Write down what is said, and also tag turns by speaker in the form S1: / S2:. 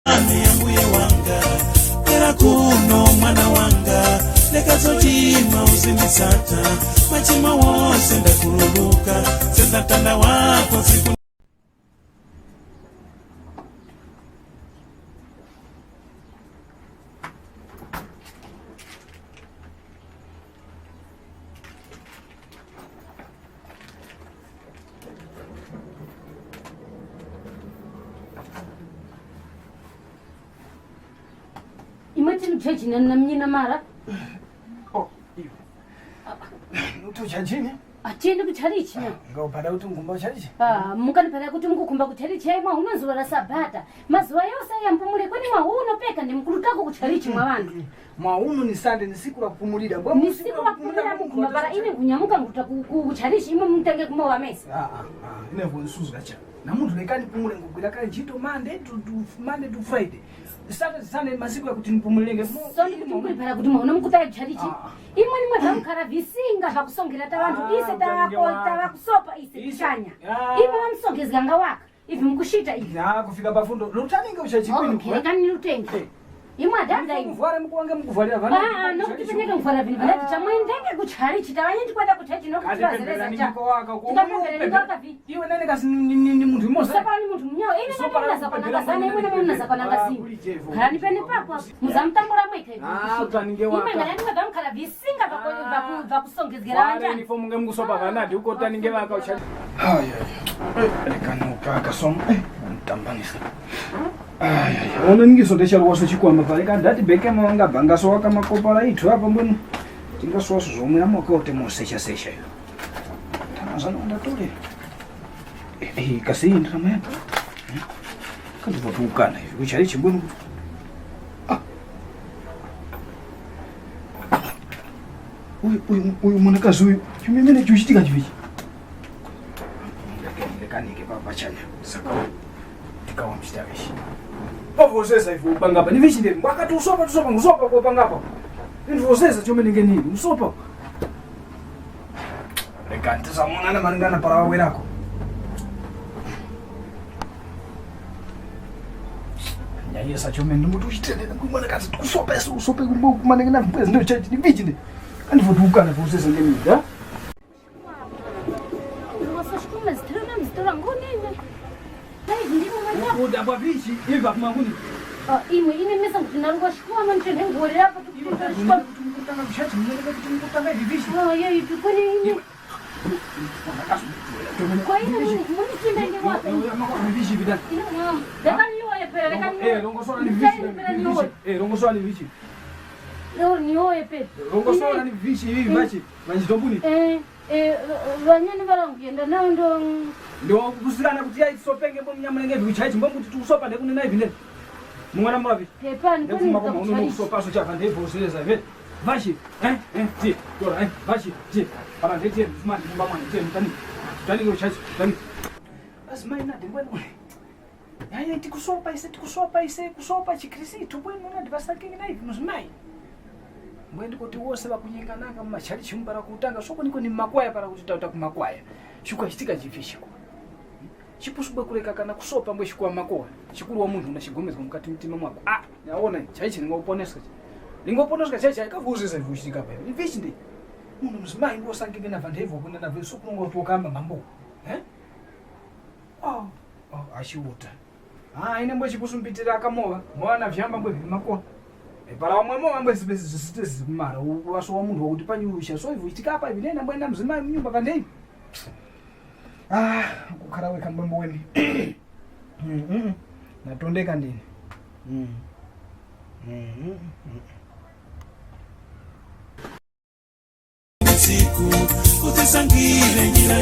S1: Mbuye wanga pera kuno mwana wanga lekazotima uzimisata machima wose ndakuruluka sendatanda wako siku
S2: Imagine mchechi na mnyina mara.
S3: Oh, iyo. Utu chachini?
S2: Achini kucharichi.
S3: Nga upada utungumba charichi?
S2: Mukani pada kutumkumba kucharichi mwa unazuwa la sabata. Mazuwa yose ya mpumule kwani mwa uno peka ndi mkulutako kucharichi mwa wandu.
S3: Mwa uno ni sande ni siku la kupumulida.
S2: Ni siku la kupumulida mkuma bara ine kunyamuka mkuta kucharichi ima mtange kuma wa mesi.
S3: Ine vusuzu gacha. Na mtu lekani pumule ngukwila kani jito Monday to Friday. Sane masiku ya kuti nipumulenge.
S2: So ni kutumkuli para kutuma unamkuta kucharichi. Imwe ni mwe mkara visinga hakusongela tawandu ise tawa kusopa ise chanya. Imwe msongezi ganga waka. Ivi mkushita hivi.
S3: Na kufika bafundo. Lutaninge uchachikwini
S2: kwa. Okay, kani lutenge. Imwe dada hivi.
S3: Mvware mkuwange mkuvalia vana.
S2: No kutipanyeka mvwara vini vana. Chamwendenge kucharichi. Tawanyenti kwenda kuchachi no kutibazereza cha. Tikapembele nikoka vi.
S3: Iwe nene kasi ni mtu mmoja.
S2: Usapa ni mtu mnyo. Ine nani mnasa kwa nangasana. Iwe nani mnasa kwa nangasini. Kani pene papa. Muzamtambula mweke.
S3: Utaninge waka.
S2: Ime ngani mkata mkala visinga vakusongezgera wanja.
S3: Wale nifomu nge mkusopa vanadi. Uko utaninge waka uchachi. Lekano kaka somu. Ntambanisa. Ono ningisondesha ruwaso chikwama pale kandi ati beke mawanga bangaso waka makopala itu hapa mbona tingasowaso zomwe amokote mosesha yo tamazana ndatole kasi ndama yapa kandi votukana hivi kuchali chimbona uyu mwanakazi uyu chimemene chuchitika chivichi lekanike papachanya saka tikawa mchitavishi Ovozesa hivi upangapa. Ni vishi ndeni. Wakati usopa ngusopa kwa upangapa. Ndi vozesa chome ninge nini? Usopa. Rekante sa mwana maringana para wawe nako. Nyaye sa chome ndi mutu chitene na kumana kazi kusopa eso usope kumbo kumana ngana mpezi ndo chaji ni vishi ndeni. Andi votuka na vozesa ngeni da.
S2: Wasashkuma zitora ngoni.
S3: Uda kwa vishi hivi hapo manguni.
S2: Imwe ine mesa kutinarwa shikwa mantene ngore hapa tukuta shikwa
S3: Tukutanga kushati mwenye tukutanga hivi vishi.
S2: Yeye tukuni ine. Kwa ine muni kinda ine wapi?
S3: Mako vishi bidani.
S2: Lekani yoye pere lekani.
S3: Longo swala ni vishi. Longo swala ni vishi.
S2: Leo ni yoye pere.
S3: Longo swala ni vishi hivi bachi. Manjitombuni.
S2: Wanyani varangenda nao
S3: ndo kusikana kuti yaisopenge mbo mnyamulenge vichachi mbo kuti tusopa ndekune nayi vine mwana mwavi
S2: pepani
S3: kwani mako uno kusopa so chapa ndevo seleza ve vashi ti tora vashi ti para ndete smart mba mwana ti mtani kuchachi tani asmai na ndengwe yaya tikusopa kusopa chikrisitu bwenu na ndivasake nayi vimuzimai mbwendi kuti wose vakunyengananga mumachali chimbara kutanga soko niko ni makwaya para kuti tauta kumakwaya shukwa chitika chifishiko chipusubwe kuleka kana kusopa mbwe shikwa makoa chikuru wa muntu unachigomezwa mukati mtima mwako yaona chaichi ningoponeska chaichi akavuzisa ivuchitika pa ni vichi ndi munhu mzimai ndo sangenge na vandevo kuna na vesu kunongo tokamba mambo ashiuta ine mbwe chipusumpitira akamowa mwana vyamba mbwe makoa para wamwemo wambwe zisitezi kumara waso wa muntu wakuti panyusha so ivuchitika pa vinena mbwe na mzimai mnyumba kandei kukhalawe kambwembo weni natondeka ndini
S1: siku utisangile njira